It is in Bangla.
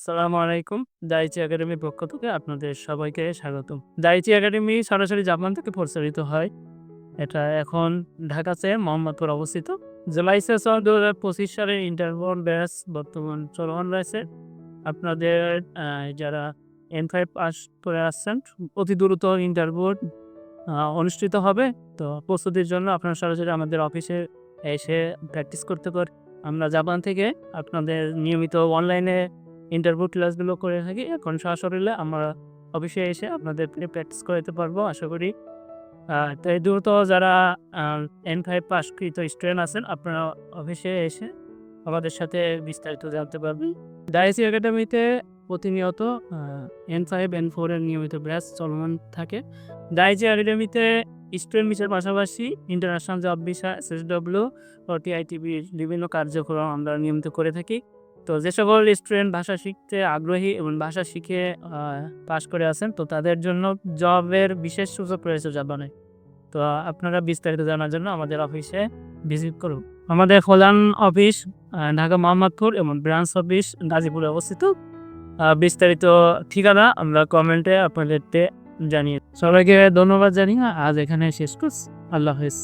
আসসালামু আলাইকুম। দাইচি একাডেমির পক্ষ থেকে আপনাদের সবাইকে স্বাগতম। দাইচি একাডেমি সরাসরি জাপান থেকে প্রচারিত হয়। এটা এখন ঢাকাতে মোহাম্মদপুর অবস্থিত। জুলাই সেশন ২০২৫ সালের ইন্টারভল ব্যাচ বর্তমান চলমান রয়েছে। আপনাদের যারা N5 পাস করে আসছেন, অতি দ্রুত ইন্টারভিউ অনুষ্ঠিত হবে। তো প্রস্তুতির জন্য আপনারা সরাসরি আমাদের অফিসে এসে প্র্যাকটিস করতে পারেন। আমরা জাপান থেকে আপনাদের নিয়মিত অনলাইনে ইন্টারভিউ ক্লাসগুলো করে থাকি। এখন সশরীরে আমরা অফিসে এসে আপনাদের প্র্যাকটিস করাতে পারবো আশা করি। তাই দ্রুত যারা আ N5 পাসকৃত স্টুডেন্ট আছেন, আপনারা অফিসে এসে আমাদের সাথে বিস্তারিত জানতে পারবেন। ডাইসি একাডেমিতে প্রতিনিয়ত আ N5, N4 এর নিয়মিত ব্যাচ চলমান থাকে। ডাইসি একাডেমিতে স্টুডেন্ট ভিসার পাশাপাশি ইন্টারন্যাশনাল জব ভিসা, এসএসডব্লিউ ও টিআইটিবির বিভিন্ন কার্যক্রম আমরা নিয়মিত করে থাকি। তো যে সকল স্টুডেন্ট ভাষা শিখতে আগ্রহী এবং ভাষা শিখে পাস করে আছেন, তো তাদের জন্য জবের বিশেষ সুযোগ রয়েছে জাপানে। তো আপনারা বিস্তারিত জানার জন্য আমাদের অফিসে ভিজিট করুন। আমাদের প্রধান অফিস ঢাকা মোহাম্মদপুর এবং ব্রাঞ্চ অফিস গাজীপুরে অবস্থিত। বিস্তারিত ঠিকানা আমরা কমেন্টে আপনাদেরকে জানিয়ে সবাইকে ধন্যবাদ জানিয়ে আজ এখানে শেষ করছি। আল্লাহ হাফেজ।